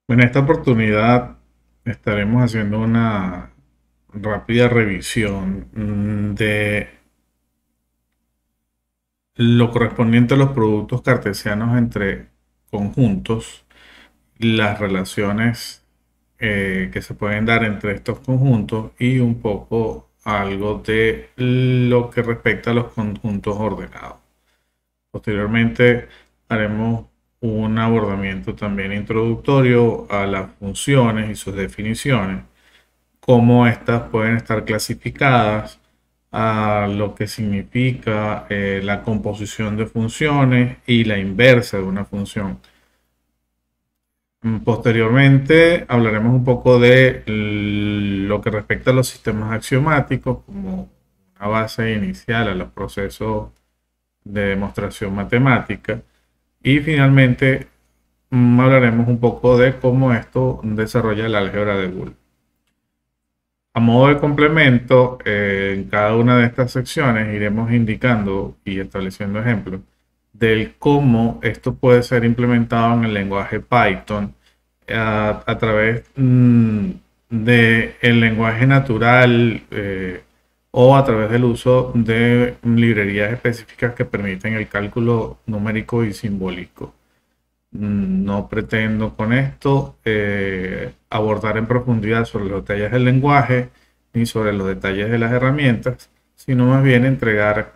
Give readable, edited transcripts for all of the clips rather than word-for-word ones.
Bueno, en esta oportunidad estaremos haciendo una rápida revisión de lo correspondiente a los productos cartesianos entre conjuntos, las relaciones que se pueden dar entre estos conjuntos y un poco algo de lo que respecta a los conjuntos ordenados. Posteriormente haremos un abordamiento también introductorio a las funciones y sus definiciones, cómo estas pueden estar clasificadas, a lo que significa la composición de funciones y la inversa de una función. Posteriormente hablaremos un poco de lo que respecta a los sistemas axiomáticos como una base inicial a los procesos de demostración matemática. Y finalmente hablaremos un poco de cómo esto desarrolla el álgebra de Boole. A modo de complemento, en cada una de estas secciones iremos indicando y estableciendo ejemplos del cómo esto puede ser implementado en el lenguaje Python a través del lenguaje natural o a través del uso de librerías específicas que permiten el cálculo numérico y simbólico. No pretendo con esto abordar en profundidad sobre los detalles del lenguaje ni sobre los detalles de las herramientas, sino más bien entregar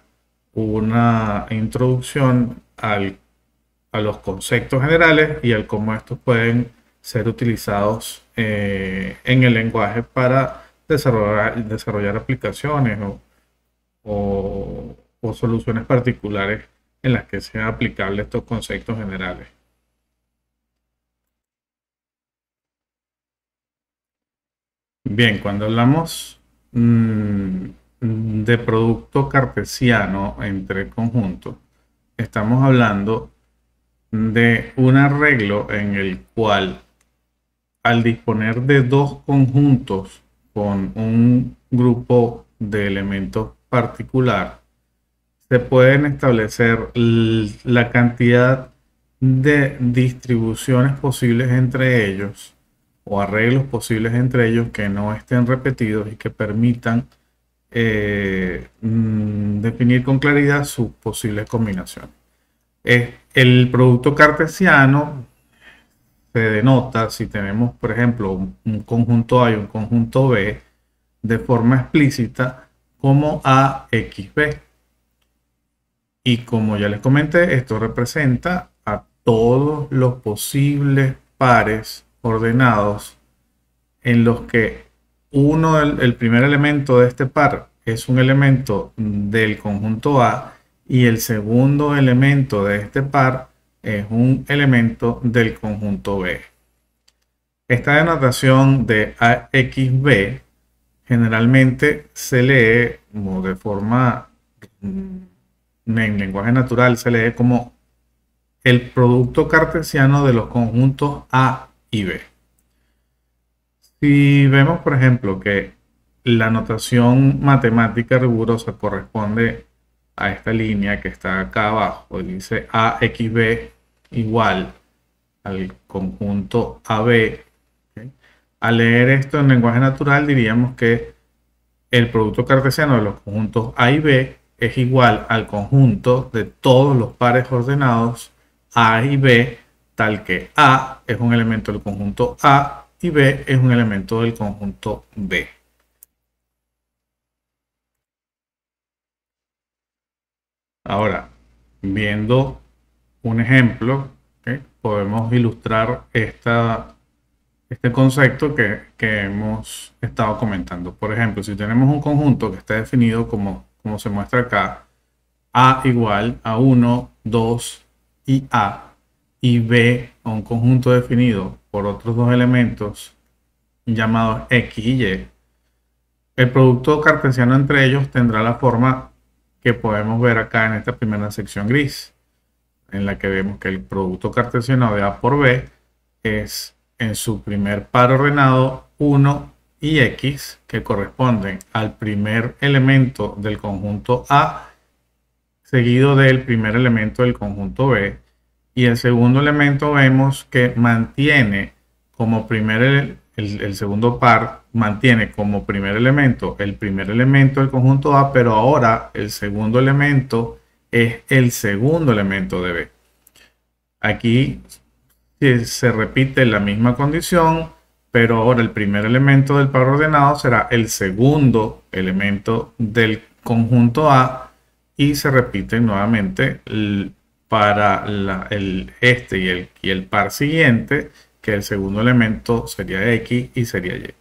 una introducción a los conceptos generales y al cómo estos pueden ser utilizados en el lenguaje para desarrollar aplicaciones o soluciones particulares en las que sean aplicables estos conceptos generales. Bien, cuando hablamos de producto cartesiano entre conjuntos, estamos hablando de un arreglo en el cual, al disponer de dos conjuntos con un grupo de elementos particular, se pueden establecer la cantidad de distribuciones posibles entre ellos o arreglos posibles entre ellos que no estén repetidos y que permitan definir con claridad sus posibles combinaciones. El producto cartesiano se denota si tenemos, por ejemplo, un conjunto A y un conjunto B de forma explícita como AXB. Y como ya les comenté, esto representa a todos los posibles pares ordenados en los que el primer elemento de este par es un elemento del conjunto A y el segundo elemento de este par es un elemento del conjunto B. Esta denotación de AXB generalmente se lee como de forma en lenguaje natural, se lee como el producto cartesiano de los conjuntos A y B. Si vemos, por ejemplo, que la notación matemática rigurosa corresponde a esta línea que está acá abajo, dice AXB igual al conjunto AB. ¿Okay? Al leer esto en lenguaje natural diríamos que el producto cartesiano de los conjuntos A y B es igual al conjunto de todos los pares ordenados A y B, tal que A es un elemento del conjunto A y B es un elemento del conjunto B. Ahora, viendo un ejemplo, ¿okay? Podemos ilustrar este concepto que hemos estado comentando. Por ejemplo, si tenemos un conjunto que está definido como se muestra acá, A igual a 1, 2 y A, y B a un conjunto definido por otros dos elementos llamados X y Y, el producto cartesiano entre ellos tendrá la forma que podemos ver acá en esta primera sección gris, en la que vemos que el producto cartesiano de A por B es en su primer par ordenado 1 y X, que corresponden al primer elemento del conjunto A, seguido del primer elemento del conjunto B, y el segundo elemento vemos que mantiene como el segundo par mantiene como primer elemento el primer elemento del conjunto A, pero ahora el segundo elemento es el segundo elemento de B. Aquí se repite la misma condición, pero ahora el primer elemento del par ordenado será el segundo elemento del conjunto A y se repite nuevamente para este y el par siguiente, que el segundo elemento sería X y sería Y.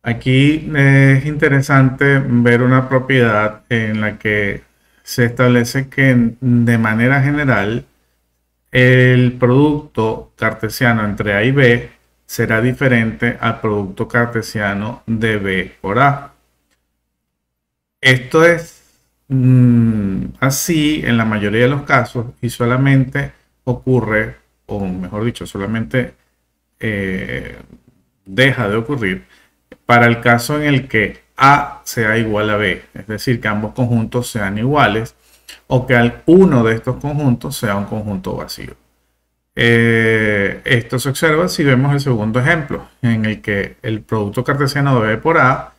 Aquí es interesante ver una propiedad en la que se establece que de manera general el producto cartesiano entre A y B será diferente al producto cartesiano de B por A. Esto es así en la mayoría de los casos y solamente ocurre, o mejor dicho, solamente deja de ocurrir para el caso en el que A sea igual a B, es decir, que ambos conjuntos sean iguales o que uno de estos conjuntos sea un conjunto vacío. Esto se observa si vemos el segundo ejemplo, en el que el producto cartesiano de B por A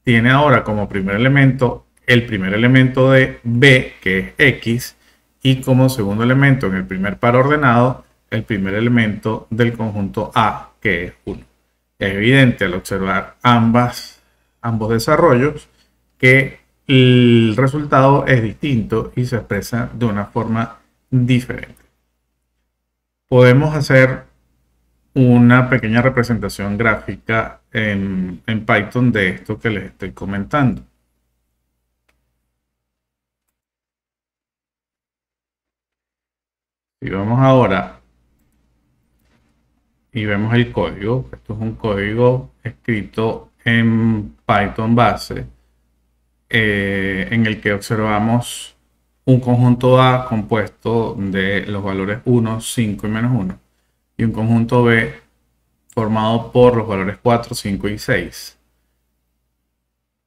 tiene ahora como primer elemento el primer elemento de B, que es X, y como segundo elemento en el primer par ordenado, el primer elemento del conjunto A, que es 1. Es evidente al observar ambos desarrollos que el resultado es distinto y se expresa de una forma diferente. Podemos hacer una pequeña representación gráfica en Python de esto que les estoy comentando. Si vamos ahora y vemos el código, esto es un código escrito en Python base, en el que observamos un conjunto A compuesto de los valores 1, 5 y menos 1, y un conjunto B formado por los valores 4, 5 y 6.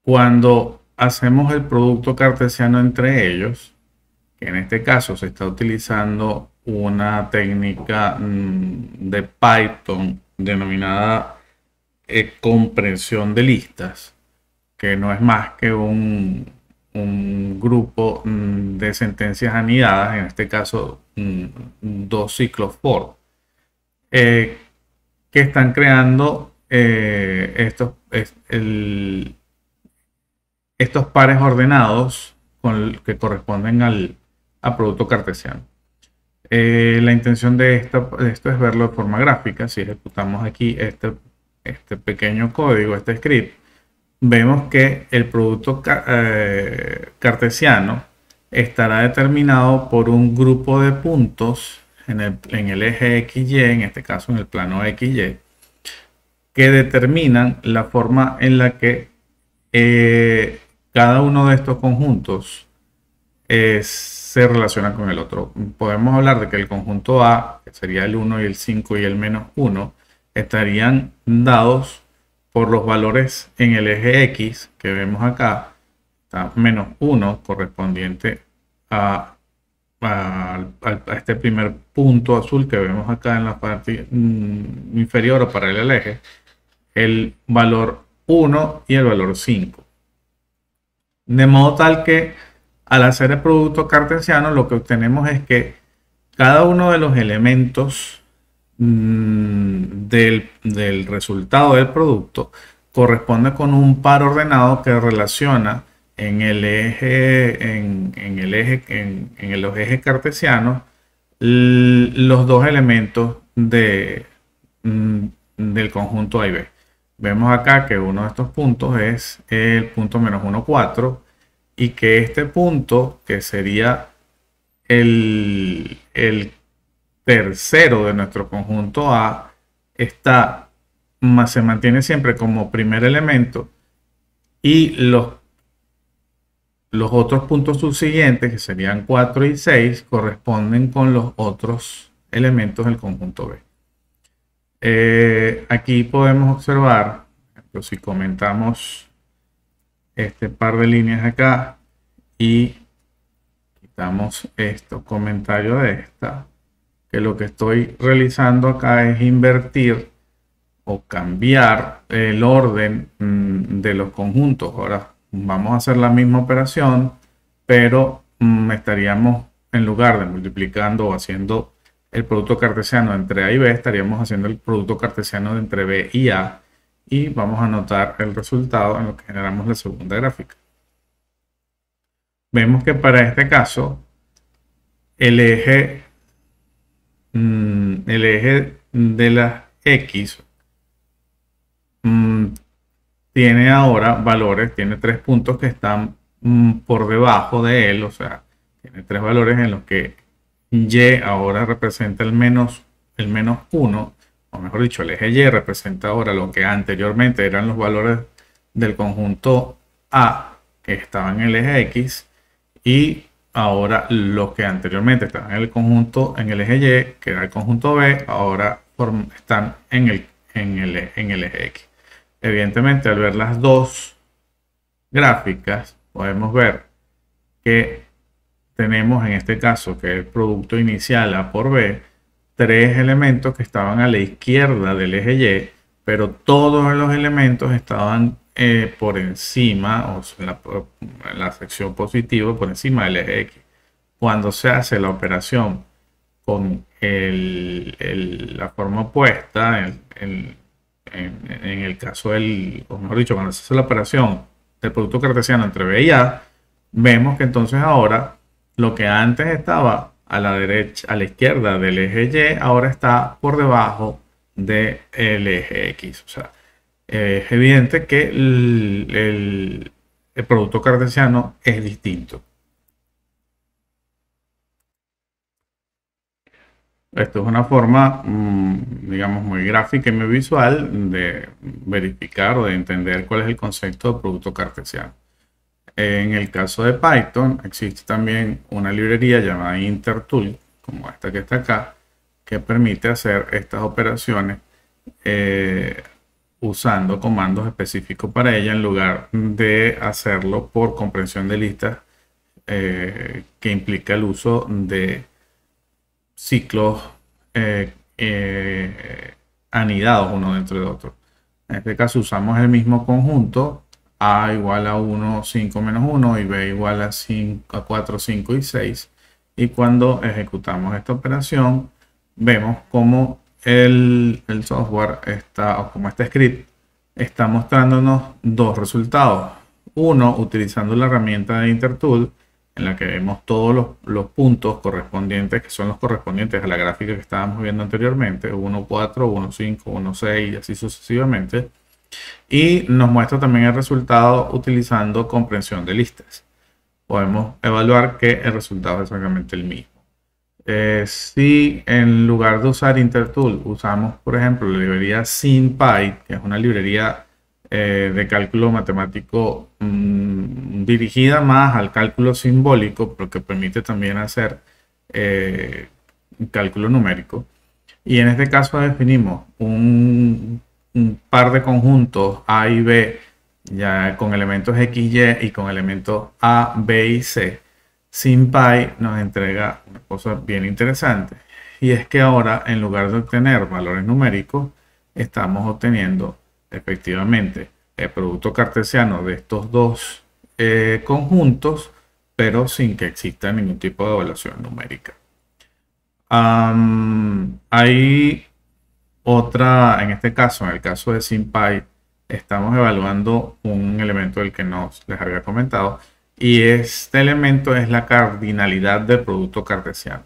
Cuando hacemos el producto cartesiano entre ellos, que en este caso se está utilizando una técnica de Python denominada comprensión de listas, que no es más que un grupo de sentencias anidadas, en este caso dos ciclos for, que están creando estos pares ordenados que corresponden al producto cartesiano. La intención de esto es verlo de forma gráfica. Si ejecutamos aquí este pequeño código, este script, vemos que el producto cartesiano estará determinado por un grupo de puntos en el eje XY, en este caso en el plano XY, que determinan la forma en la que cada uno de estos conjuntos se relaciona con el otro. Podemos hablar de que el conjunto A, que sería el 1 y el 5 y el menos 1, estarían dados por los valores en el eje X que vemos acá. Está menos 1 correspondiente a este primer punto azul que vemos acá en la parte inferior o paralela al eje, el valor 1 y el valor 5. De modo tal que al hacer el producto cartesiano lo que obtenemos es que cada uno de los elementos del resultado del producto corresponde con un par ordenado que relaciona en los ejes cartesianos los dos elementos del conjunto A y B. Vemos acá que uno de estos puntos es el punto menos 1, 4, y que este punto, que sería el tercero de nuestro conjunto A, se mantiene siempre como primer elemento, y los otros puntos subsiguientes, que serían 4 y 6, corresponden con los otros elementos del conjunto B. Aquí podemos observar, si comentamos este par de líneas acá y quitamos comentario de esta, que lo que estoy realizando acá es invertir o cambiar el orden de los conjuntos. Ahora vamos a hacer la misma operación, pero estaríamos, en lugar de multiplicando o haciendo el producto cartesiano entre A y B, estaríamos haciendo el producto cartesiano entre B y A, y vamos a anotar el resultado en lo que generamos la segunda gráfica. Vemos que para este caso el eje de las X tiene ahora valores, tiene 3 puntos que están por debajo de él, o sea, tiene 3 valores en los que Y ahora representa el menos 1, o mejor dicho, el eje Y representa ahora lo que anteriormente eran los valores del conjunto A que estaban en el eje X, y ahora los que anteriormente estaban en el conjunto, en el eje Y, que era el conjunto B, ahora están en el eje X. Evidentemente, al ver las dos gráficas, podemos ver que tenemos en este caso que el producto inicial A por B, 3 elementos que estaban a la izquierda del eje Y, pero todos los elementos estaban por encima, o sea, en la sección positiva, por encima del eje X. Cuando se hace la operación con la forma opuesta, en el caso o mejor dicho, cuando se hace la operación del producto cartesiano entre B y A, vemos que entonces ahora lo que antes estaba a la derecha, a la izquierda del eje Y, ahora está por debajo del eje X. O sea, es evidente que el producto cartesiano es distinto. Esto es una forma, digamos, muy gráfica y muy visual de verificar o de entender cuál es el concepto de producto cartesiano. En el caso de Python existe también una librería llamada intertool, como esta que está acá, que permite hacer estas operaciones usando comandos específicos para ella, en lugar de hacerlo por comprensión de listas, que implica el uso de ciclos anidados uno dentro de otro. En este caso usamos el mismo conjunto, A igual a 1, 5 menos 1, y B igual a 4, 5 y 6. Y cuando ejecutamos esta operación, vemos cómo el software está, o como este script, está mostrándonos dos resultados. Uno, utilizando la herramienta de intertool, en la que vemos todos los puntos correspondientes, que son los correspondientes a la gráfica que estábamos viendo anteriormente, 1, 4, 1, 5, 1, 6 y así sucesivamente. Y nos muestra también el resultado utilizando comprensión de listas. Podemos evaluar que el resultado es exactamente el mismo. Si en lugar de usar intertool usamos, por ejemplo, la librería SymPy, que es una librería de cálculo matemático dirigida más al cálculo simbólico, pero que permite también hacer cálculo numérico. Y en este caso definimos un par de conjuntos A y B, ya con elementos X, Y y con elementos A, B y C. SymPy nos entrega una cosa bien interesante, y es que ahora, en lugar de obtener valores numéricos, estamos obteniendo efectivamente el producto cartesiano de estos dos conjuntos, pero sin que exista ningún tipo de evaluación numérica. Hay otra, en este caso, en el caso de SymPy, estamos evaluando un elemento del que les había comentado, y este elemento es la cardinalidad del producto cartesiano.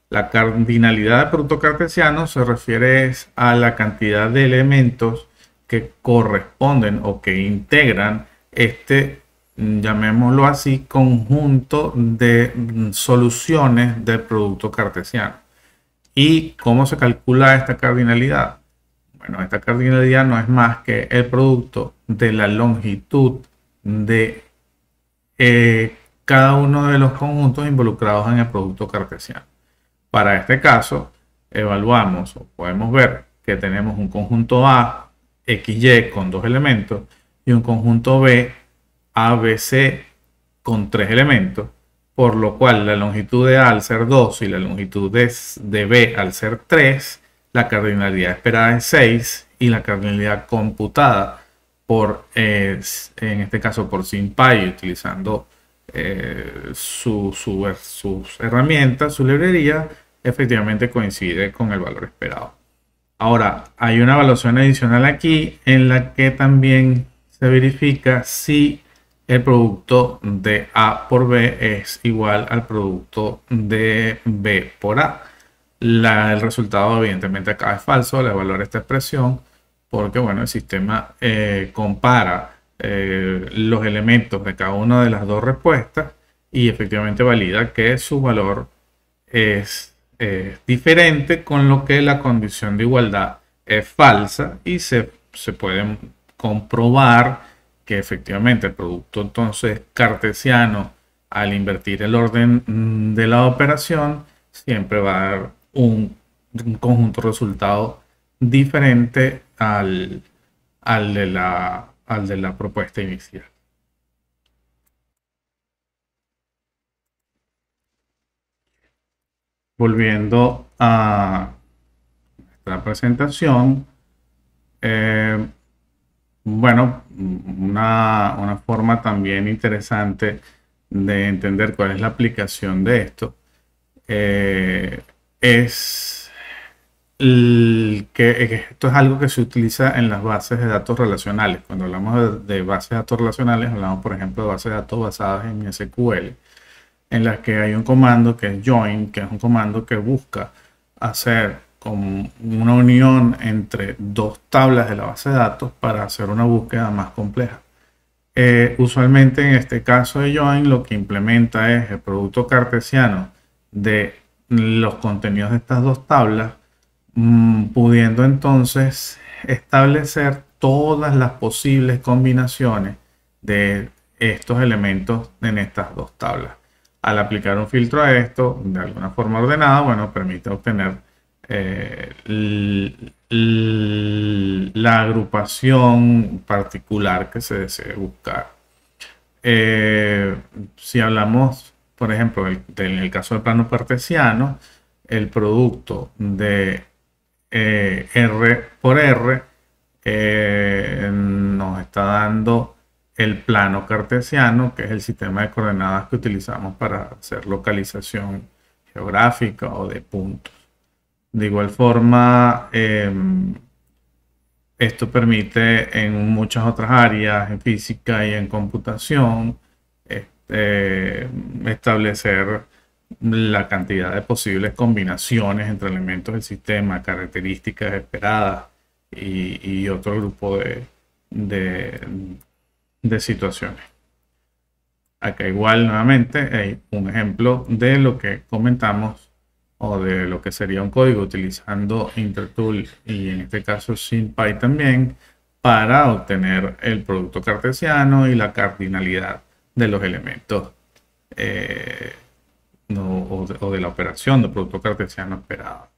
La cardinalidad del producto cartesiano se refiere a la cantidad de elementos que corresponden o que integran este, llamémoslo así, conjunto de soluciones del producto cartesiano. ¿Y cómo se calcula esta cardinalidad? Bueno, esta cardinalidad no es más que el producto de la longitud de cada uno de los conjuntos involucrados en el producto cartesiano. Para este caso, evaluamos o podemos ver que tenemos un conjunto A, XY con 2 elementos, y un conjunto B, ABC con 3 elementos, por lo cual la longitud de A al ser 2 y la longitud de B al ser 3, la cardinalidad esperada es 6, y la cardinalidad computada por, en este caso por SymPy, utilizando sus herramientas, su librería, efectivamente coincide con el valor esperado. Ahora, hay una evaluación adicional aquí en la que también se verifica si el producto de A por B es igual al producto de B por A. El resultado evidentemente acá es falso al evaluar esta expresión, porque bueno, el sistema compara los elementos de cada una de las dos respuestas y efectivamente valida que su valor es diferente, con lo que la condición de igualdad es falsa y se puede comprobar que efectivamente el producto entonces cartesiano, al invertir el orden de la operación, siempre va a dar un conjunto de resultados diferente al de la propuesta inicial. Volviendo a nuestra presentación, bueno, una forma también interesante de entender cuál es la aplicación de esto es que esto es algo que se utiliza en las bases de datos relacionales. Cuando hablamos de bases de datos relacionales, hablamos por ejemplo de bases de datos basadas en SQL, en las que hay un comando que es join, que es un comando que busca hacer como una unión entre dos tablas de la base de datos para hacer una búsqueda más compleja. Usualmente en este caso de join lo que implementa es el producto cartesiano de los contenidos de estas dos tablas, pudiendo entonces establecer todas las posibles combinaciones de estos elementos en estas dos tablas. Al aplicar un filtro a esto de alguna forma ordenada, bueno, permite obtener la agrupación particular que se desee buscar. Si hablamos, por ejemplo, en el caso del plano cartesiano, el producto de R por R nos está dando el plano cartesiano, que es el sistema de coordenadas que utilizamos para hacer localización geográfica o de puntos. De igual forma, esto permite en muchas otras áreas, en física y en computación, establecer la cantidad de posibles combinaciones entre elementos del sistema, características esperadas y otro grupo de situaciones. Acá igual nuevamente hay un ejemplo de lo que comentamos o de lo que sería un código utilizando Intertool y en este caso SymPy también para obtener el producto cartesiano y la cardinalidad de los elementos o de la operación de producto cartesiano esperada.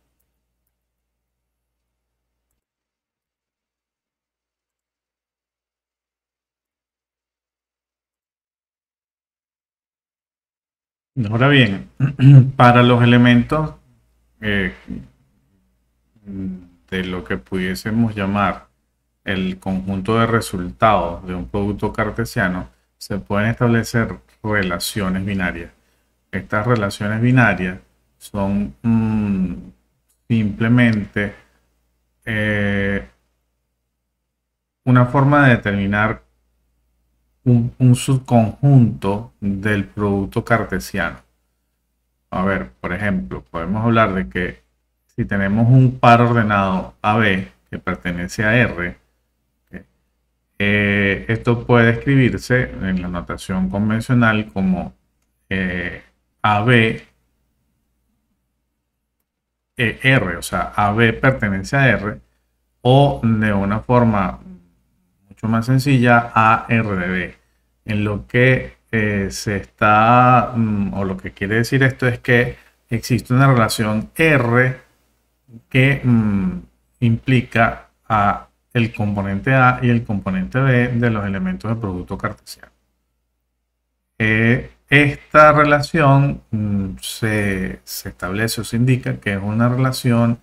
Ahora bien, para los elementos de lo que pudiésemos llamar el conjunto de resultados de un producto cartesiano, se pueden establecer relaciones binarias. Estas relaciones binarias son simplemente una forma de determinar un subconjunto del producto cartesiano. A ver, por ejemplo, podemos hablar de que si tenemos un par ordenado AB que pertenece a R, esto puede escribirse en la notación convencional como AB R, o sea, AB pertenece a R, o de una forma mucho más sencilla, A R de B. En lo que se está, o lo que quiere decir esto es que existe una relación R que implica a el componente A y el componente B de los elementos del producto cartesiano. Esta relación se establece o se indica que es una relación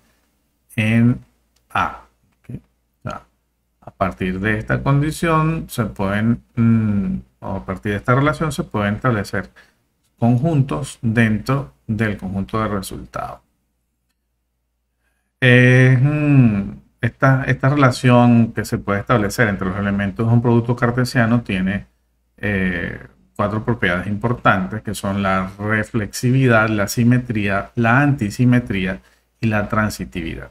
en A. ¿Okay? O sea, partir de esta condición se pueden, o a partir de esta relación se pueden establecer conjuntos dentro del conjunto de resultados. Esta relación que se puede establecer entre los elementos de un producto cartesiano tiene cuatro propiedades importantes, que son la reflexividad, la simetría, la antisimetría y la transitividad.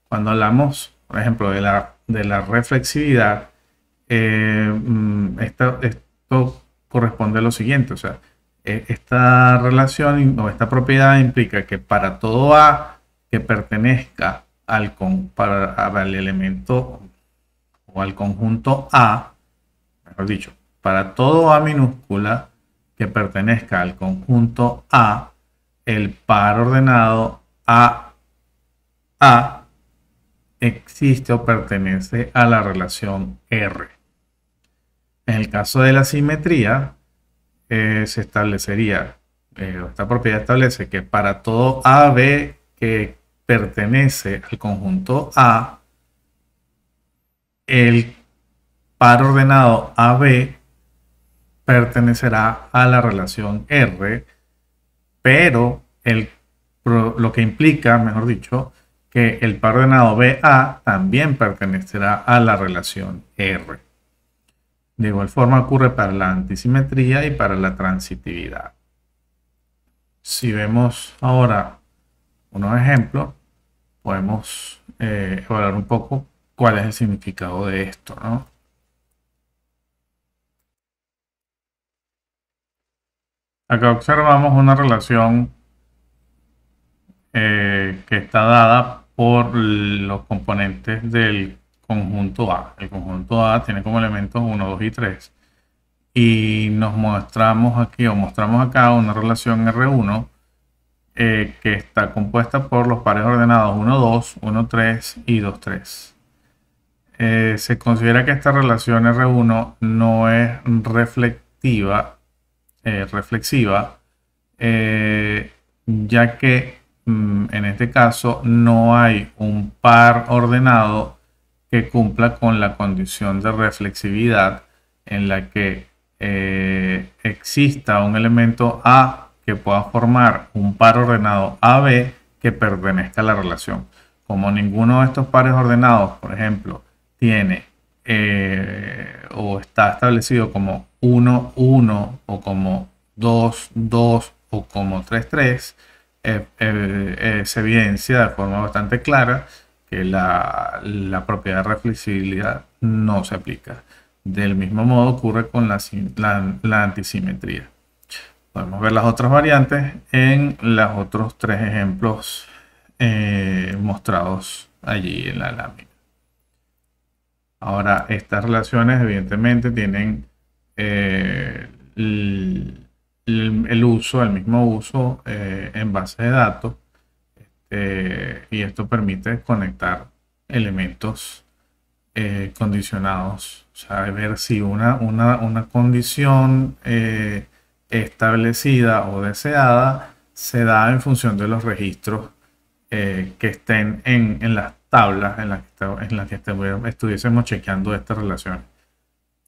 Cuando hablamos, por ejemplo, de la reflexividad, esto corresponde a lo siguiente, o sea, esta relación o esta propiedad implica que para todo A que pertenezca al elemento o al conjunto A, mejor dicho, para todo A minúscula que pertenezca al conjunto A, el par ordenado A existe o pertenece a la relación R. En el caso de la simetría, se establecería, esta propiedad establece que para todo AB que pertenece al conjunto A, el par ordenado AB pertenecerá a la relación R, pero lo que implica, mejor dicho, que el par ordenado BA también pertenecerá a la relación R. De igual forma ocurre para la antisimetría y para la transitividad. Si vemos ahora unos ejemplos, podemos evaluar un poco cuál es el significado de esto, ¿no? Acá observamos una relación que está dada por los componentes del conjunto A. El conjunto A tiene como elementos 1, 2 y 3. Y nos mostramos aquí o mostramos acá una relación R1 que está compuesta por los pares ordenados 1, 2, 1, 3 y 2, 3. Se considera que esta relación R1 no es reflexiva, ya que en este caso no hay un par ordenado que cumpla con la condición de reflexividad en la que exista un elemento A que pueda formar un par ordenado AB que pertenezca a la relación. Como ninguno de estos pares ordenados, por ejemplo, tiene o está establecido como 1, 1 o como 2, 2 o como 3, 3, se evidencia de forma bastante clara que la propiedad de reflexibilidad no se aplica. Del mismo modo ocurre con la antisimetría. Podemos ver las otras variantes en los otros tres ejemplos mostrados allí en la lámina. Ahora, estas relaciones evidentemente tienen el mismo uso en base de datos, y esto permite conectar elementos condicionados, o sea, ver si una condición establecida o deseada se da en función de los registros que estén en las tablas en las que estuviésemos chequeando estas relaciones.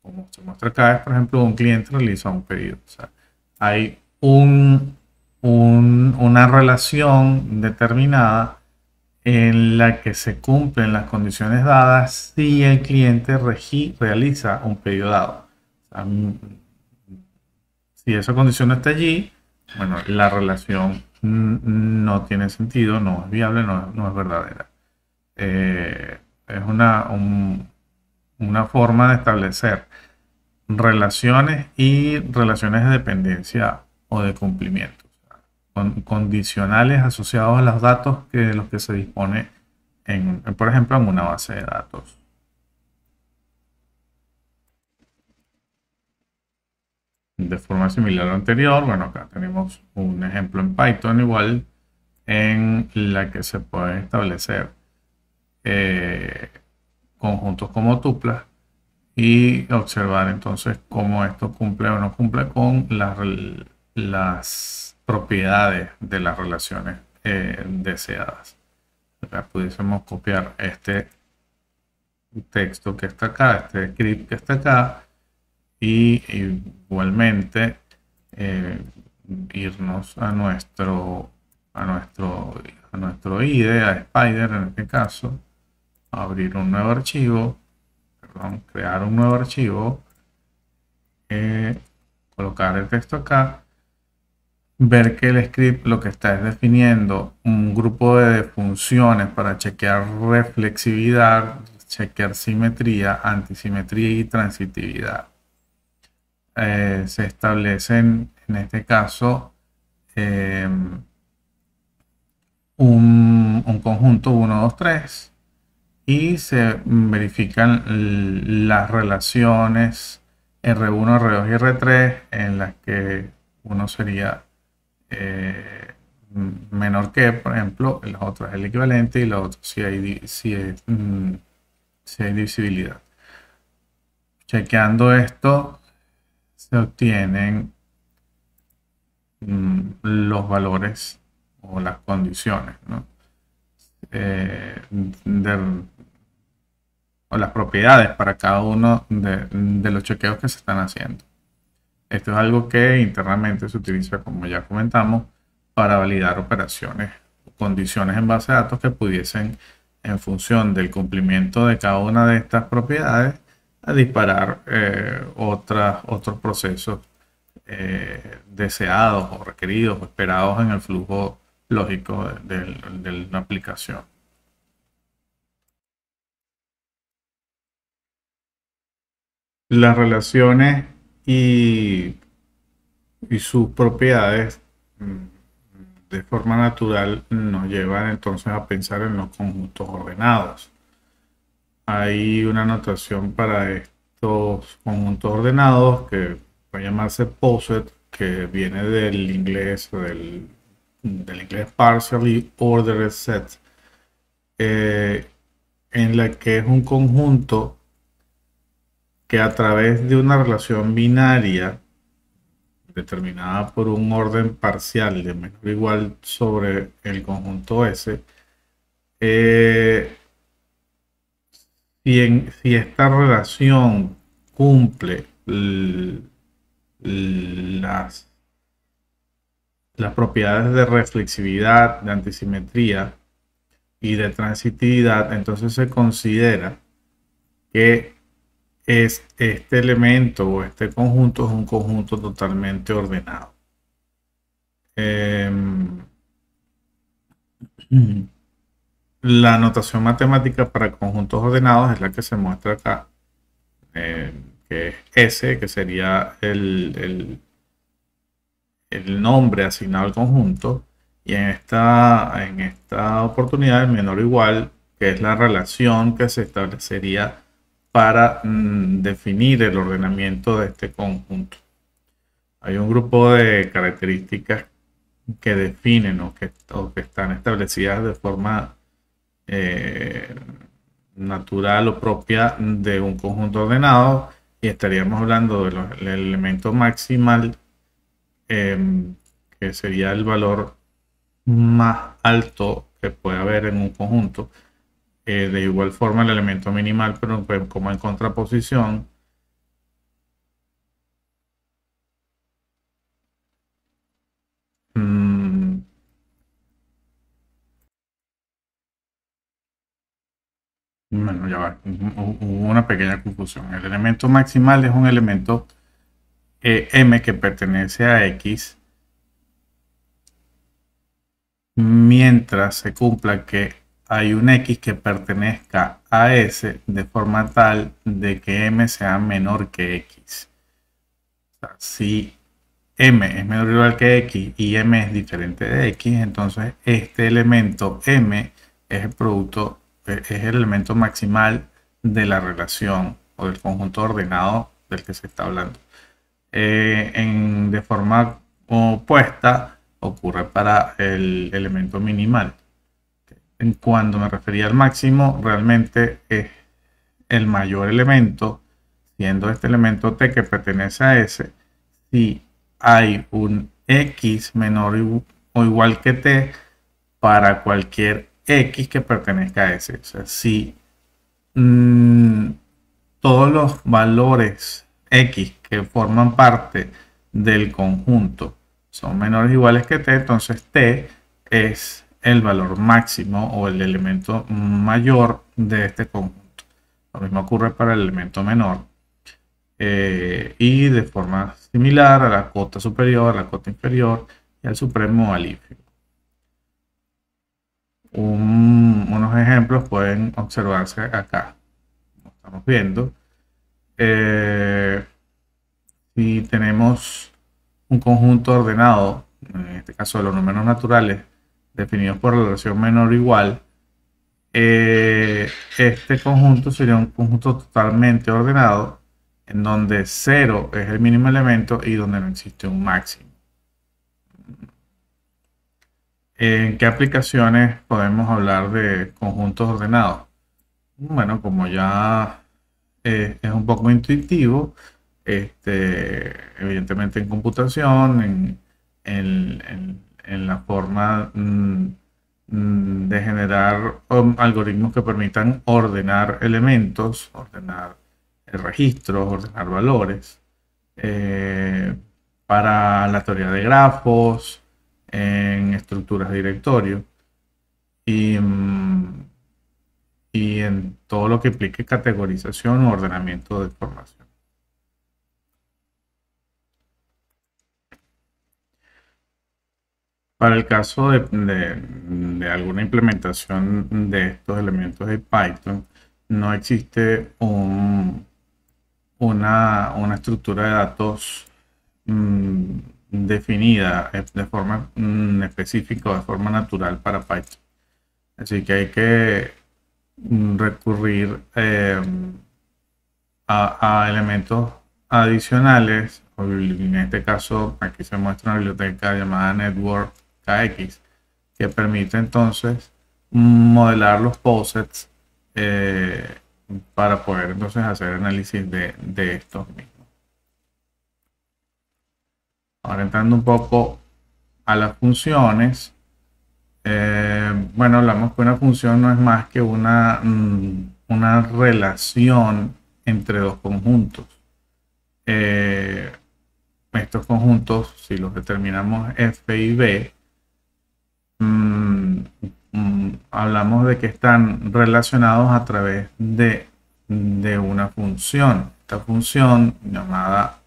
Como se muestra acá, es, por ejemplo, un cliente realiza un pedido. O sea, hay una relación determinada en la que se cumplen las condiciones dadas si el cliente realiza un pedido dado. O sea, si esa condición no está allí, bueno, la relación no tiene sentido, no es viable, no es verdadera. Es una forma de establecer relaciones y relaciones de dependencia o de cumplimiento, o sea, condicionales asociados a los datos de los que se dispone, por ejemplo, en una base de datos. De forma similar a lo anterior, bueno, acá tenemos un ejemplo en Python igual, en la que se pueden establecer conjuntos como tuplas y observar entonces cómo esto cumple o no cumple con las propiedades de las relaciones deseadas. Acá pudiésemos copiar este texto que está acá, este script que está acá, y igualmente irnos a nuestro IDE, a Spider en este caso, abrir un nuevo archivo, perdón, crear un nuevo archivo, colocar el texto acá, ver que el script lo que está es definiendo un grupo de funciones para chequear reflexividad, chequear simetría, antisimetría y transitividad. Se establecen en este caso un conjunto 1, 2, 3 y se verifican las relaciones R1, R2 y R3 en las que uno sería menor que, por ejemplo, el otro es el equivalente y lo otro si hay divisibilidad. Chequeando esto se obtienen los valores o las condiciones, ¿no? O las propiedades para cada uno de los chequeos que se están haciendo. Esto es algo que internamente se utiliza, como ya comentamos, para validar operaciones o condiciones en base de datos que pudiesen, en función del cumplimiento de cada una de estas propiedades, a disparar otros procesos deseados o requeridos o esperados en el flujo lógico de la aplicación. Las relaciones y sus propiedades de forma natural nos llevan entonces a pensar en los conjuntos ordenados. Hay una notación para estos conjuntos ordenados que puede llamarse POSIT, que viene del inglés partially ordered set, en la que es un conjunto que a través de una relación binaria determinada por un orden parcial de menor o igual sobre el conjunto S, si esta relación cumple las propiedades de reflexividad, de antisimetría y de transitividad, entonces se considera que este elemento o este conjunto es un conjunto totalmente ordenado. La notación matemática para conjuntos ordenados es la que se muestra acá, que es S, que sería el nombre asignado al conjunto, y en esta oportunidad el menor o igual, que es la relación que se establecería para definir el ordenamiento de este conjunto. Hay un grupo de características que definen o que están establecidas de forma natural o propia de un conjunto ordenado, y estaríamos hablando del elemento maximal, que sería el valor más alto que puede haber en un conjunto. De igual forma el elemento minimal, pero como en contraposición, bueno, ya va, hubo una pequeña confusión. El elemento maximal es un elemento M que pertenece a X, mientras se cumpla que hay un X que pertenezca a S de forma tal de que M sea menor que X. O sea, si M es menor o igual que X y M es diferente de X, entonces este elemento M es el elemento maximal de la relación o del conjunto ordenado del que se está hablando. De forma opuesta ocurre para el elemento minimal. Cuando me refería al máximo, realmente es el mayor elemento, siendo este elemento T que pertenece a S, si hay un X menor o igual que T para cualquier X que pertenezca a S. O sea, si mm, todos los valores X que forman parte del conjunto son menores o iguales que t, entonces t es el valor máximo o el elemento mayor de este conjunto. Lo mismo ocurre para el elemento menor. Y de forma similar a la cota superior, a la cota inferior y al supremo o al ínfimo. Unos ejemplos pueden observarse acá. Como estamos viendo. Si tenemos un conjunto ordenado, en este caso de los números naturales, definidos por relación menor o igual, este conjunto sería un conjunto totalmente ordenado, en donde 0 es el mínimo elemento y donde no existe un máximo. ¿En qué aplicaciones podemos hablar de conjuntos ordenados? Bueno, como ya es un poco intuitivo, evidentemente en computación, en la forma de generar algoritmos que permitan ordenar elementos, ordenar registros, ordenar valores, para la teoría de grafos, en estructuras de directorio y, y en todo lo que implique categorización o ordenamiento de información. Para el caso de alguna implementación de estos elementos de Python, no existe una estructura de datos definida de forma específica o de forma natural para Python. Así que hay que recurrir a elementos adicionales. En este caso, aquí se muestra una biblioteca llamada Network KX que permite entonces modelar los posets para poder entonces hacer análisis de estos mismos. Ahora entrando un poco a las funciones. Bueno, hablamos que una función no es más que una relación entre dos conjuntos. Estos conjuntos, si los determinamos f y b, hablamos de que están relacionados a través de una función. Esta función, llamada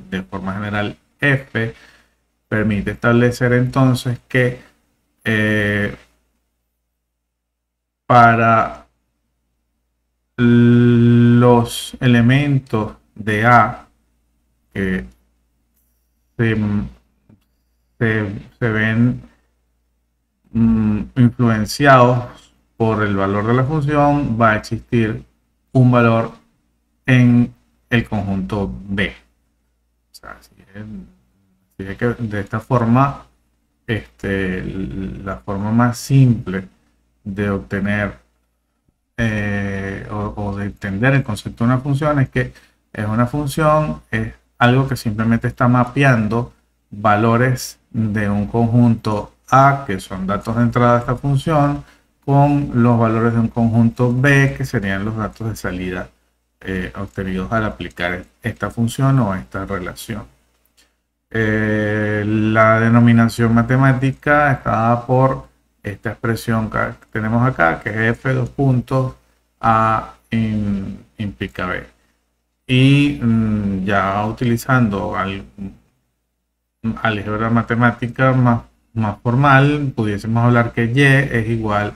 de forma general f, permite establecer entonces que para los elementos de A que se ven influenciados por el valor de la función, va a existir un valor en el conjunto B. O sea, así es que de esta forma, la forma más simple de obtener o de entender el concepto de una función es que es una función, es algo que simplemente está mapeando valores de un conjunto A, que son datos de entrada de esta función, con los valores de un conjunto B, que serían los datos de salida obtenidos al aplicar esta función o esta relación. La denominación matemática está dada por esta expresión que tenemos acá, que es f dos puntos a implica b. Y ya utilizando álgebra matemática más formal, pudiésemos hablar que y es igual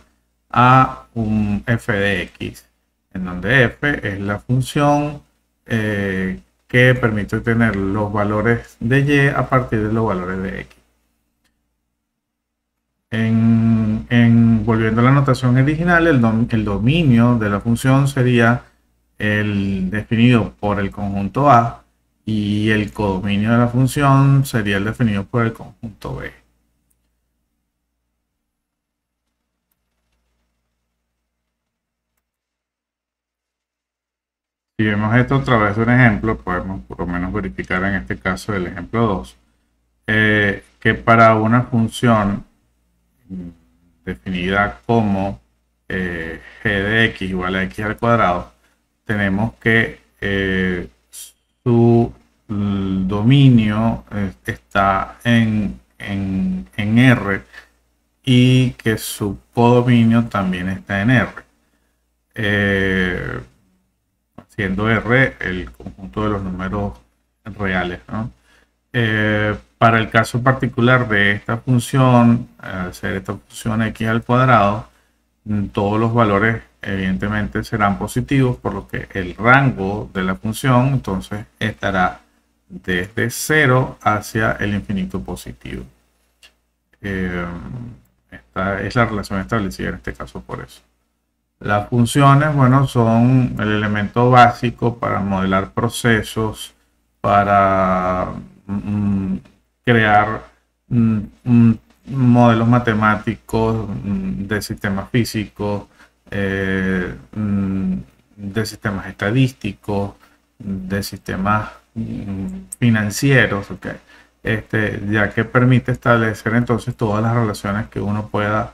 a un f de x, en donde f es la función que permite obtener los valores de y a partir de los valores de x. Volviendo a la notación original, el dominio de la función sería el definido por el conjunto A y el codominio de la función sería el definido por el conjunto B. Si vemos esto a través de un ejemplo, podemos por lo menos verificar en este caso el ejemplo 2, que para una función definida como g de x igual a x al cuadrado, tenemos que su dominio está en R y que su codominio también está en R. Siendo R el conjunto de los números reales, ¿no? Para el caso particular de esta función, al ser esta función x al cuadrado, todos los valores evidentemente serán positivos, por lo que el rango de la función entonces estará desde 0 hacia el infinito positivo. Esta es la relación establecida en este caso por eso. Las funciones, bueno, son el elemento básico para modelar procesos, para crear modelos matemáticos de sistemas físicos, de sistemas estadísticos, de sistemas financieros, ¿okay? Ya que permite establecer entonces todas las relaciones que uno pueda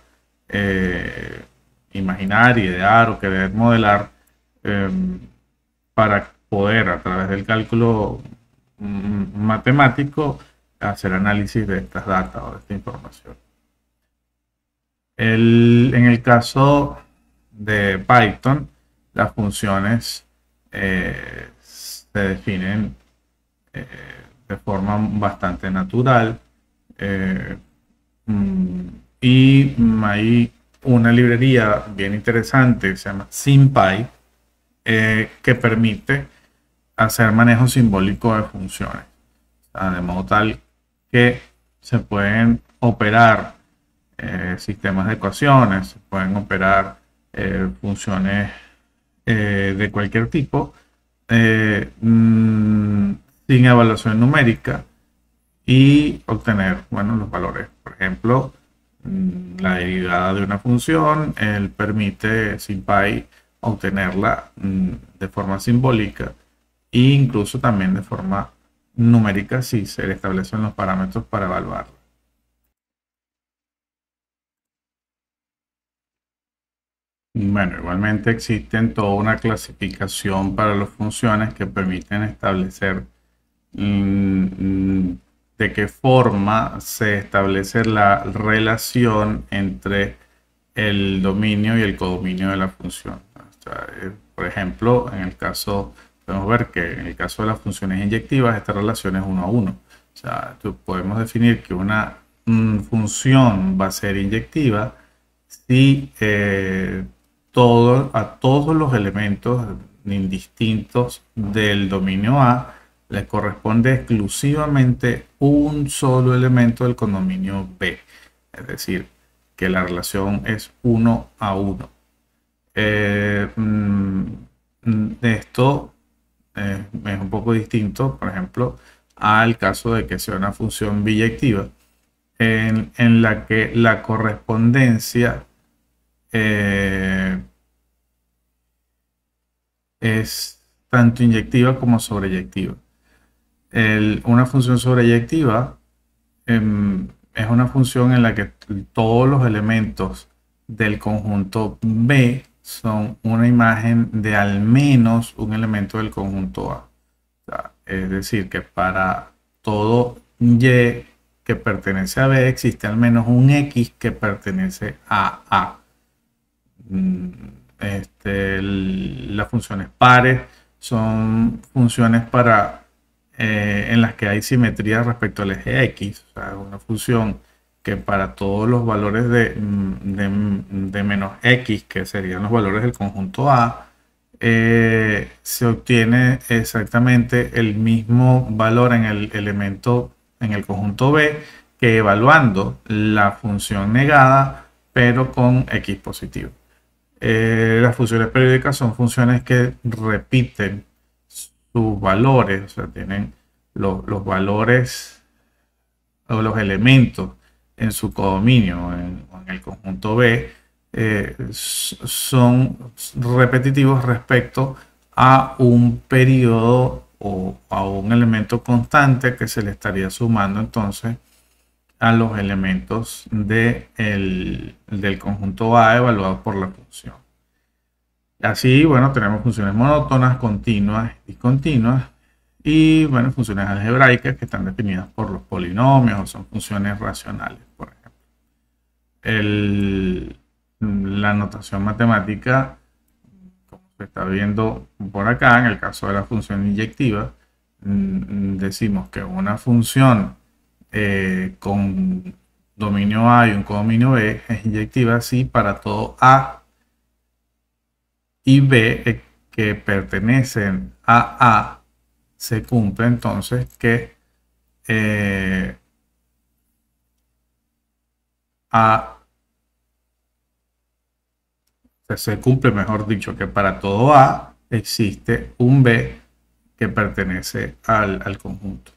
imaginar, idear o querer modelar para poder a través del cálculo matemático hacer análisis de estas datas o de esta información. En el caso de Python, las funciones se definen de forma bastante natural y hay una librería bien interesante que se llama SymPy que permite hacer manejo simbólico de funciones, o sea, de modo tal que se pueden operar sistemas de ecuaciones, se pueden operar funciones de cualquier tipo sin evaluación numérica y obtener, bueno, los valores. Por ejemplo, la derivada de una función, él permite SymPy obtenerla de forma simbólica e incluso también de forma numérica si se le establecen los parámetros para evaluarla. Bueno, igualmente existen toda una clasificación para las funciones que permiten establecer de qué forma se establece la relación entre el dominio y el codominio de la función. O sea, por ejemplo, en el caso, podemos ver que en el caso de las funciones inyectivas, esta relación es 1 a 1. O sea, podemos definir que una función va a ser inyectiva si a todos los elementos indistintos del dominio A le corresponde exclusivamente un solo elemento del condominio B. Es decir, que la relación es 1 a 1. Esto es un poco distinto, por ejemplo, al caso de que sea una función biyectiva, en la que la correspondencia es tanto inyectiva como sobreyectiva. Una función sobreyectiva es una función en la que todos los elementos del conjunto B son una imagen de al menos un elemento del conjunto A. O sea, es decir, que para todo Y que pertenece a B existe al menos un X que pertenece a A. Las funciones pares son funciones en las que hay simetría respecto al eje X. O sea, una función que para todos los valores de menos X, que serían los valores del conjunto A, se obtiene exactamente el mismo valor en el elemento en el conjunto B que evaluando la función negada pero con X positivo. Las funciones periódicas son funciones que repiten sus valores, o sea, tienen los valores o los elementos en su codominio en el conjunto B son repetitivos respecto a un periodo o a un elemento constante que se le estaría sumando entonces a los elementos del conjunto A evaluados por la función. Así, bueno, tenemos funciones monótonas, continuas, discontinuas y, bueno, funciones algebraicas que están definidas por los polinomios o son funciones racionales, por ejemplo. La notación matemática, como se está viendo por acá, en el caso de la función inyectiva, decimos que una función con dominio A y un codominio B es inyectiva si para todo A y B que pertenecen a A se cumple entonces que se cumple, mejor dicho, que para todo A existe un B que pertenece al conjunto.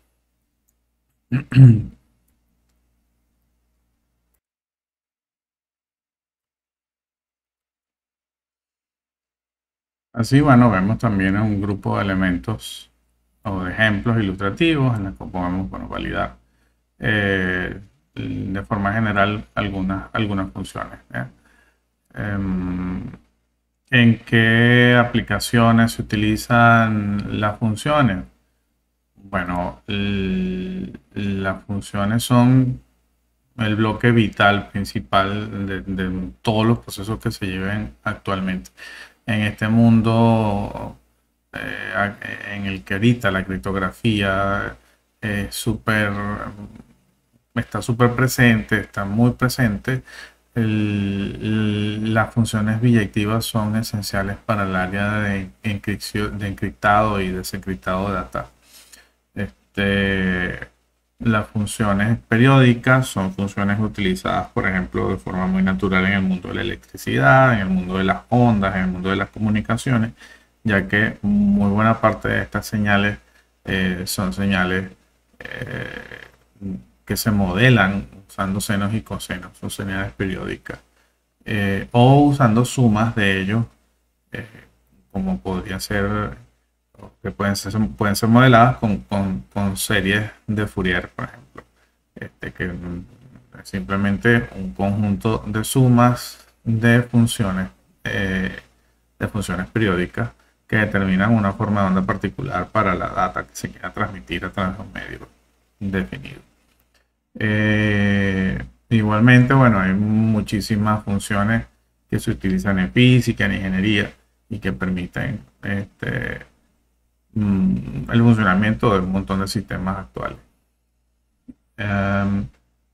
Así, bueno, vemos también un grupo de elementos o de ejemplos ilustrativos en los que podemos, bueno, validar de forma general algunas funciones. ¿En qué aplicaciones se utilizan las funciones? Bueno, las funciones son el bloque vital principal de todos los procesos que se lleven actualmente. En este mundo en el que ahorita la criptografía está súper presente, está muy presente, las funciones biyectivas son esenciales para el área de encriptado y desencriptado de data. Las funciones periódicas son funciones utilizadas, por ejemplo, de forma muy natural en el mundo de la electricidad, en el mundo de las ondas, en el mundo de las comunicaciones, ya que muy buena parte de estas señales son señales que se modelan usando senos y cosenos, son señales periódicas, o usando sumas de ellos, como podría ser, que pueden ser modeladas con series de Fourier, por ejemplo, que es simplemente un conjunto de sumas de funciones periódicas que determinan una forma de onda particular para la data que se quiera transmitir a través de un medio definido. Igualmente, bueno, hay muchísimas funciones que se utilizan en física, en ingeniería y que permiten el funcionamiento de un montón de sistemas actuales.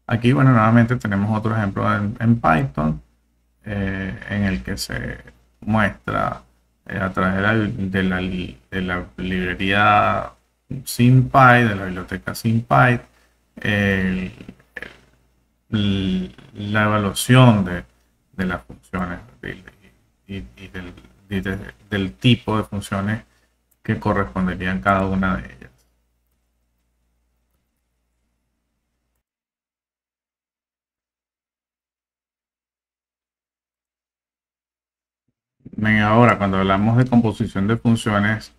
Aquí, bueno, nuevamente tenemos otro ejemplo en Python, en el que se muestra a través de la librería SymPy, de la biblioteca SymPy, la evaluación de las funciones y del tipo de funciones que corresponderían cada una de ellas. Ahora, cuando hablamos de composición de funciones,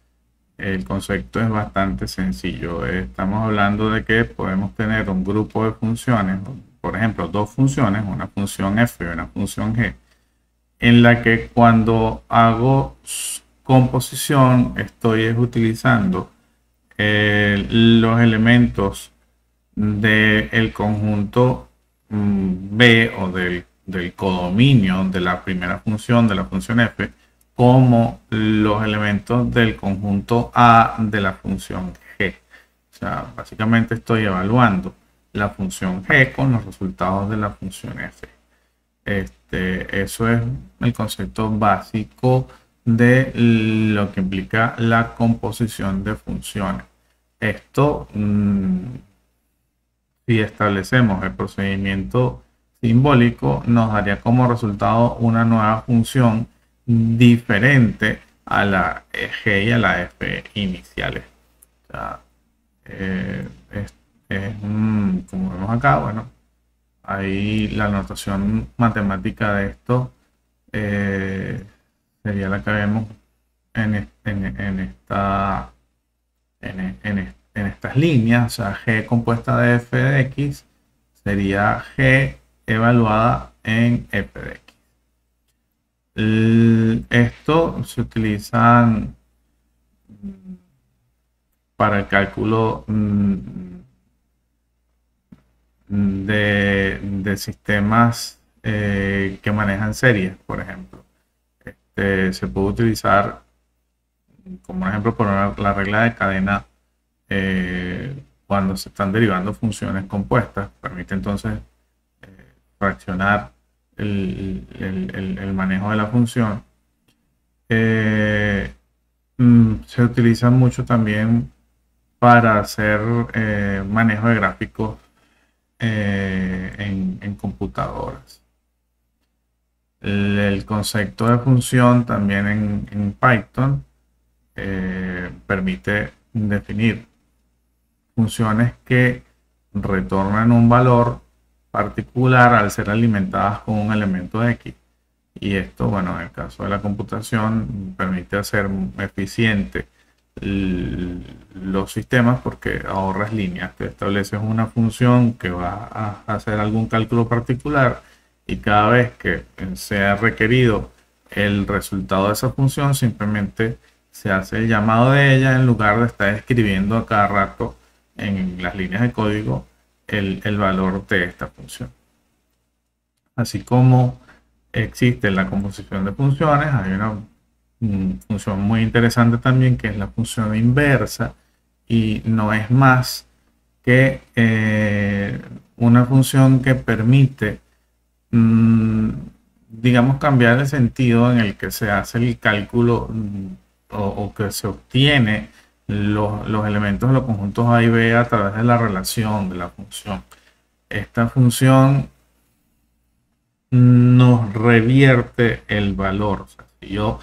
el concepto es bastante sencillo. Estamos hablando de que podemos tener un grupo de funciones, por ejemplo, dos funciones, una función f y una función g, en la que cuando hago composición estoy utilizando los elementos del conjunto B o del codominio de la primera función, de la función f, como los elementos del conjunto A de la función g. O sea, básicamente estoy evaluando la función g con los resultados de la función f. Eso es el concepto básico de lo que implica la composición de funciones. Esto, si establecemos el procedimiento simbólico, nos daría como resultado una nueva función diferente a la g y a la f iniciales. O sea, como vemos acá, bueno, ahí la notación matemática de esto sería la que vemos en estas líneas. O sea, g compuesta de f de x sería G evaluada en f de x. Esto se utiliza para el cálculo de sistemas que manejan series, por ejemplo. Se puede utilizar como ejemplo poner la regla de cadena cuando se están derivando funciones compuestas. Permite entonces fraccionar el manejo de la función. Se utiliza mucho también para hacer manejo de gráficos en computadoras. El concepto de función también en Python permite definir funciones que retornan un valor particular al ser alimentadas con un elemento X. Y esto, bueno, en el caso de la computación, permite hacer eficiente los sistemas porque ahorras líneas. Te estableces una función que va a hacer algún cálculo particular y cada vez que sea requerido el resultado de esa función, simplemente se hace el llamado de ella en lugar de estar escribiendo a cada rato en las líneas de código el valor de esta función. Así como existe la composición de funciones, hay una función muy interesante también que es la función inversa, y no es más que una función que permite digamos cambiar el sentido en el que se hace el cálculo o que se obtiene los elementos de los conjuntos A y B a través de la relación de la función. Esta función nos revierte el valor. O sea, si yo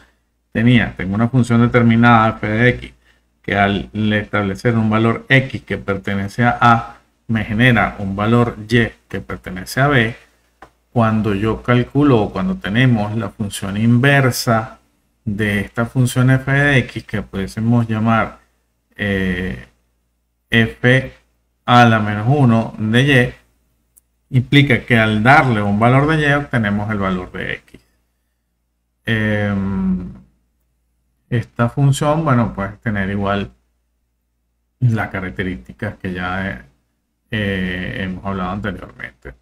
tengo una función determinada f de x que al establecer un valor x que pertenece a A me genera un valor y que pertenece a B, cuando yo calculo o cuando tenemos la función inversa de esta función f de x que pudiésemos llamar f a la menos 1 de y, implica que al darle un valor de y obtenemos el valor de x. Esta función, bueno, puede tener igual las características que ya hemos hablado anteriormente.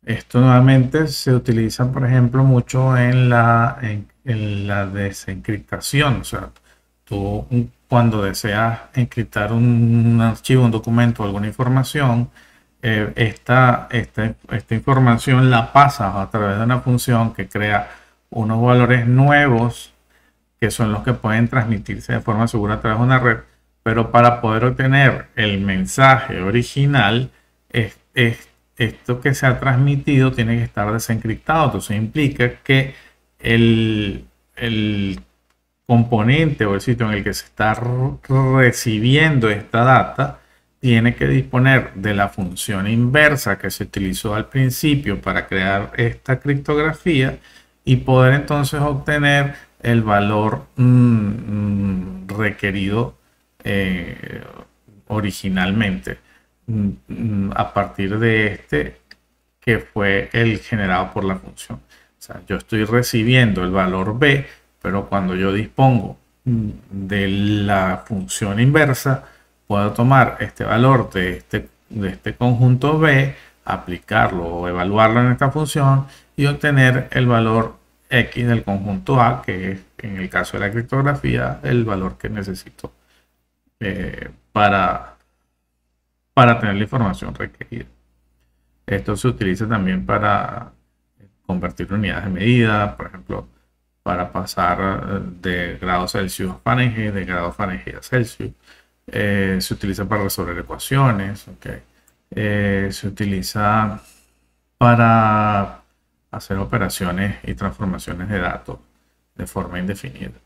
Esto nuevamente se utiliza, por ejemplo, mucho en la desencriptación. O sea, tú cuando deseas encriptar un archivo, un documento o alguna información, esta información la pasas a través de una función que crea unos valores nuevos que son los que pueden transmitirse de forma segura a través de una red, pero para poder obtener el mensaje original, esto que se ha transmitido tiene que estar desencriptado. Entonces implica que el componente o el sitio en el que se está recibiendo esta data tiene que disponer de la función inversa que se utilizó al principio para crear esta criptografía y poder entonces obtener el valor requerido originalmente a partir de este que fue el generado por la función. O sea, yo estoy recibiendo el valor b, pero cuando yo dispongo de la función inversa, puedo tomar este valor de este conjunto b, aplicarlo o evaluarlo en esta función y obtener el valor x del conjunto A, que es en el caso de la criptografía el valor que necesito para tener la información requerida. Esto se utiliza también para convertir unidades de medida, por ejemplo, para pasar de grados Celsius a Fahrenheit, de grados Fahrenheit a Celsius. Se utiliza para resolver ecuaciones, se utiliza para hacer operaciones y transformaciones de datos de forma indefinida.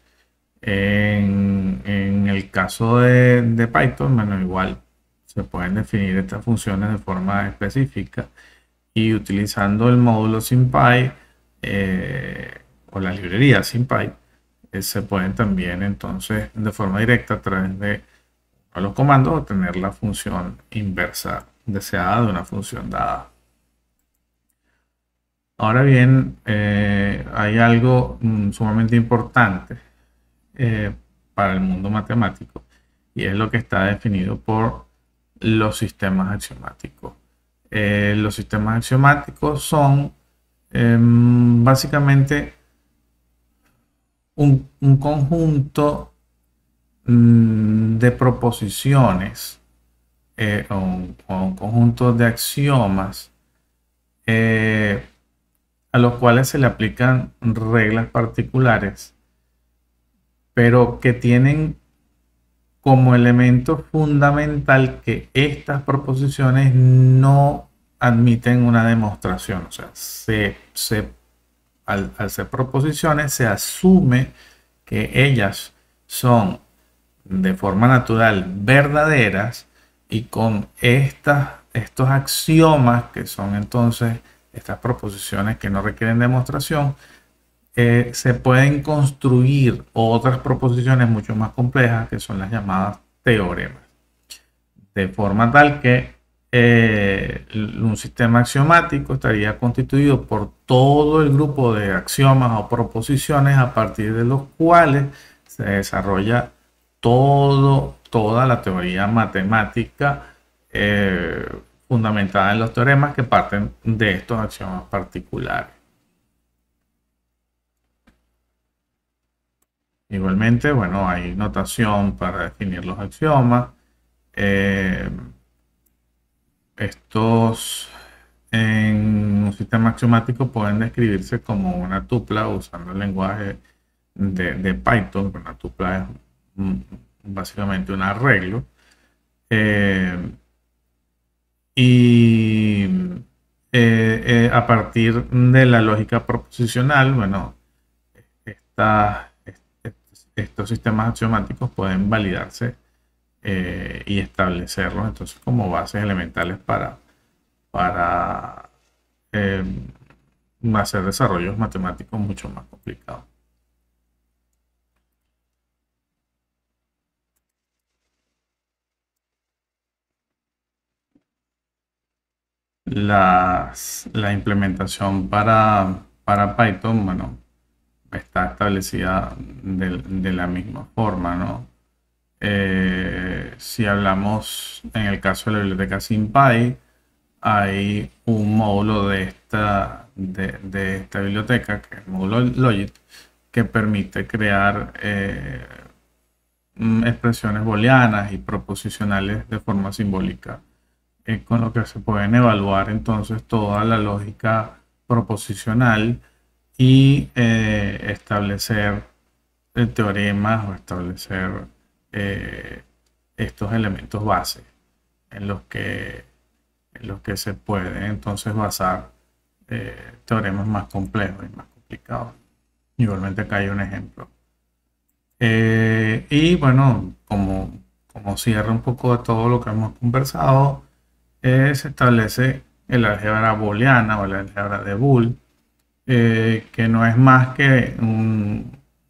En el caso de Python, bueno, igual se pueden definir estas funciones de forma específica y utilizando el módulo SymPy o la librería SymPy se pueden también entonces de forma directa a través de los comandos obtener la función inversa deseada de una función dada. Ahora bien, hay algo sumamente importante para el mundo matemático, y es lo que está definido por los sistemas axiomáticos. Los sistemas axiomáticos son básicamente un conjunto de proposiciones o un conjunto de axiomas a los cuales se le aplican reglas particulares, pero que tienen como elemento fundamental que estas proposiciones no admiten una demostración. O sea, al ser proposiciones se asume que ellas son de forma natural verdaderas, y con estos axiomas, que son entonces estas proposiciones que no requieren demostración, se pueden construir otras proposiciones mucho más complejas, que son las llamadas teoremas. De forma tal que un sistema axiomático estaría constituido por todo el grupo de axiomas o proposiciones a partir de los cuales se desarrolla toda la teoría matemática fundamentada en los teoremas, que parten de estos axiomas particulares. Igualmente, bueno, hay notación para definir los axiomas. Estos en un sistema axiomático pueden describirse como una tupla usando el lenguaje de Python. Una tupla es básicamente un arreglo. A partir de la lógica proposicional, bueno, estos sistemas axiomáticos pueden validarse y establecerlos entonces como bases elementales para hacer desarrollos matemáticos mucho más complicados. La implementación para Python, bueno, está establecida de la misma forma, ¿no? Si hablamos en el caso de la biblioteca SymPy, hay un módulo de esta biblioteca, que es el módulo Logit, que permite crear expresiones booleanas y proposicionales de forma simbólica, con lo que se pueden evaluar entonces toda la lógica proposicional y establecer teoremas o establecer estos elementos base en los que se puede entonces basar teoremas más complejos y más complicados. Igualmente acá hay un ejemplo. Y bueno, como cierra un poco de todo lo que hemos conversado, se establece el álgebra booleana o el álgebra de Boole, que no es más que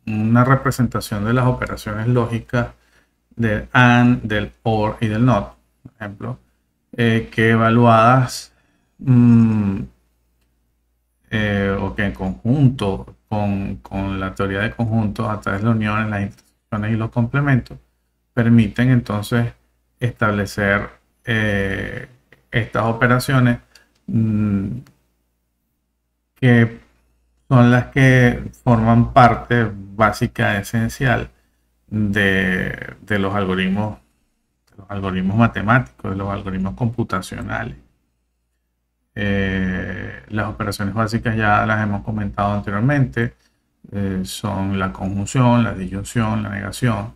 una representación de las operaciones lógicas del AND, del OR y del NOT, por ejemplo, que evaluadas o que en conjunto con la teoría de conjuntos, a través de las uniones, las intersecciones y los complementos, permiten entonces establecer estas operaciones que son las que forman parte básica, esencial de los algoritmos matemáticos, de los algoritmos computacionales. Las operaciones básicas ya las hemos comentado anteriormente, son la conjunción, la disyunción, la negación.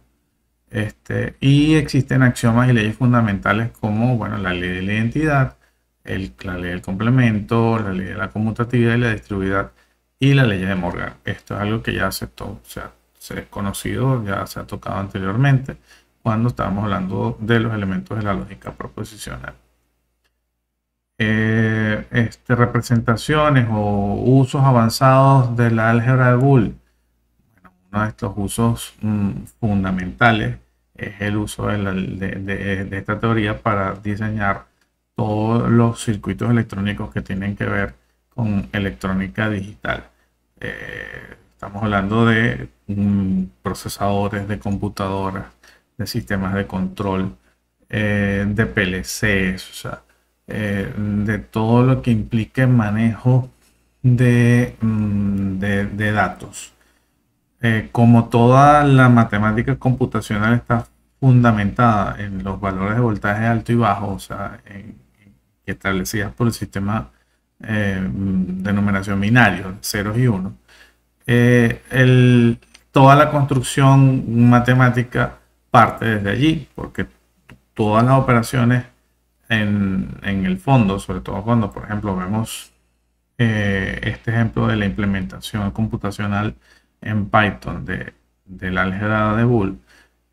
Y existen axiomas y leyes fundamentales como, bueno, la ley de la identidad, la ley del complemento, la ley de la conmutatividad y la distribuidad, y la ley de Morgan. Esto es algo que ya se es conocido, ya se ha tocado anteriormente cuando estábamos hablando de los elementos de la lógica proposicional. Representaciones o usos avanzados de la álgebra de Boole. Bueno, uno de estos usos fundamentales es el uso de esta teoría para diseñar todos los circuitos electrónicos que tienen que ver con electrónica digital. Estamos hablando de procesadores, de computadoras, de sistemas de control, de PLCs, o sea, de todo lo que implique manejo de datos. Como toda la matemática computacional está fundamentada en los valores de voltaje alto y bajo, o sea, establecidas por el sistema de numeración binario, ceros y unos, toda la construcción matemática parte desde allí, porque todas las operaciones en el fondo, sobre todo cuando, por ejemplo, vemos este ejemplo de la implementación computacional en Python del álgebra de Boole,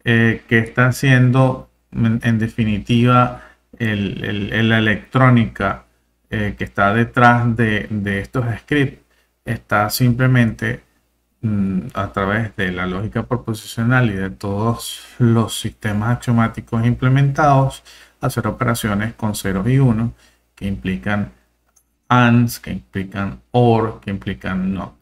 que está haciendo en definitiva la electrónica que está detrás de estos scripts, está simplemente a través de la lógica proposicional y de todos los sistemas axiomáticos implementados, hacer operaciones con ceros y unos que implican ANDs, que implican OR, que implican NOT,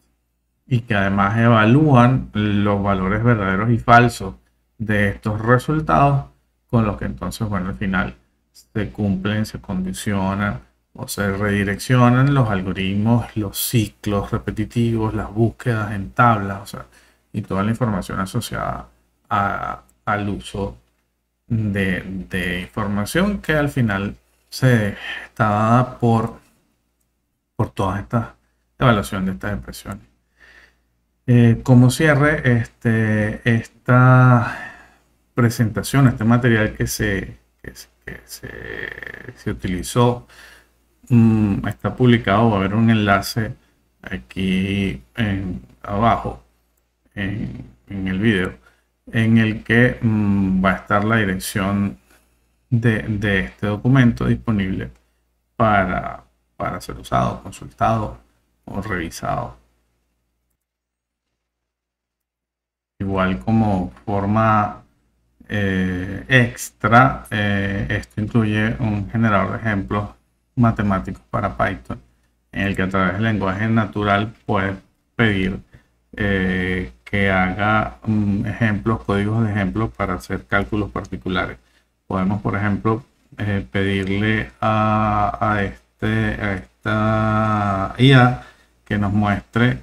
y que además evalúan los valores verdaderos y falsos de estos resultados, con los que entonces, bueno, al final se cumplen, se condicionan o se redireccionan los algoritmos, los ciclos repetitivos, las búsquedas en tablas, o sea, y toda la información asociada al uso de información que al final se está dada por toda esta evaluación de estas expresiones. Como cierre, esta presentación, este material que se utilizó, está publicado. Va a haber un enlace aquí abajo en el video, en el que va a estar la dirección de este documento disponible para ser usado, consultado o revisado. Igual, como forma extra, esto incluye un generador de ejemplos matemáticos para Python, en el que a través del lenguaje natural puedes pedir que haga ejemplos, códigos de ejemplos para hacer cálculos particulares. Podemos, por ejemplo, pedirle a esta IA que nos muestre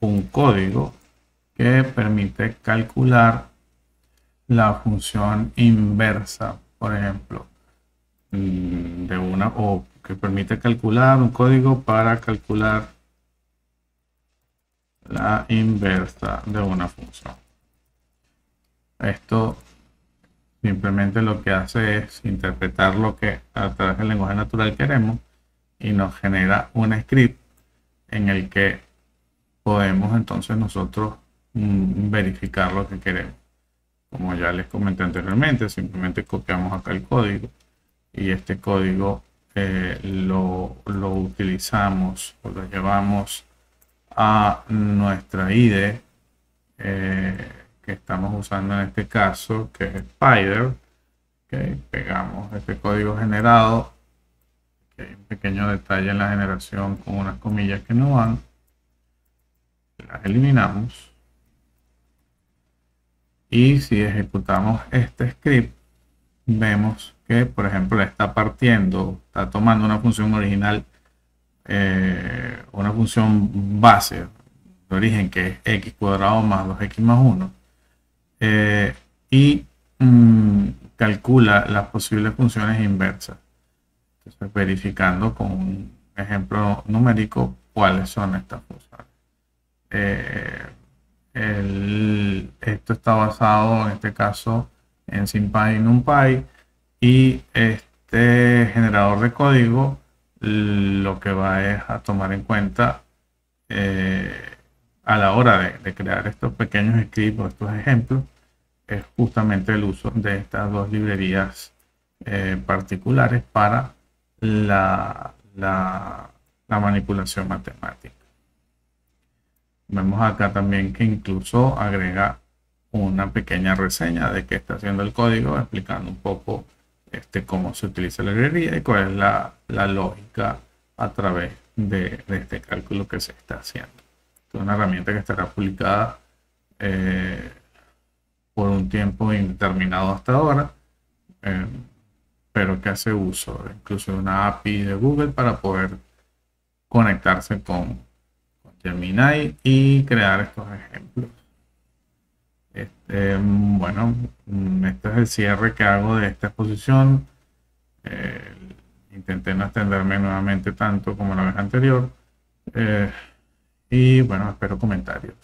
un código que permite calcular la función inversa, por ejemplo, o que permite calcular un código para calcular la inversa de una función. Esto simplemente lo que hace es interpretar lo que a través del lenguaje natural queremos y nos genera un script en el que podemos entonces nosotros verificar lo que queremos. Como ya les comenté anteriormente, simplemente copiamos acá el código y este código lo utilizamos o lo llevamos a nuestra IDE que estamos usando en este caso, que es Spider. Okay, pegamos este código generado, que hay un pequeño detalle en la generación con unas comillas que no van, las eliminamos. Y si ejecutamos este script, vemos que, por ejemplo, está está tomando una función original, una función base de origen, que es x cuadrado más 2x más 1, y calcula las posibles funciones inversas. Entonces, verificando con un ejemplo numérico cuáles son estas funciones. Esto está basado en este caso en SymPy y NumPy, y este generador de código lo que va es a tomar en cuenta a la hora de crear estos pequeños scripts o estos ejemplos, es justamente el uso de estas dos librerías particulares para la manipulación matemática. Vemos acá también que incluso agrega una pequeña reseña de qué está haciendo el código, explicando un poco cómo se utiliza la librería y cuál es la lógica a través de este cálculo que se está haciendo. Es una herramienta que estará publicada por un tiempo indeterminado hasta ahora, eh, pero que hace uso incluso de una API de Google para poder conectarse con Gemini y crear estos ejemplos. Bueno, este es el cierre que hago de esta exposición. Intenté no extenderme nuevamente tanto como la vez anterior. Y bueno, espero comentarios.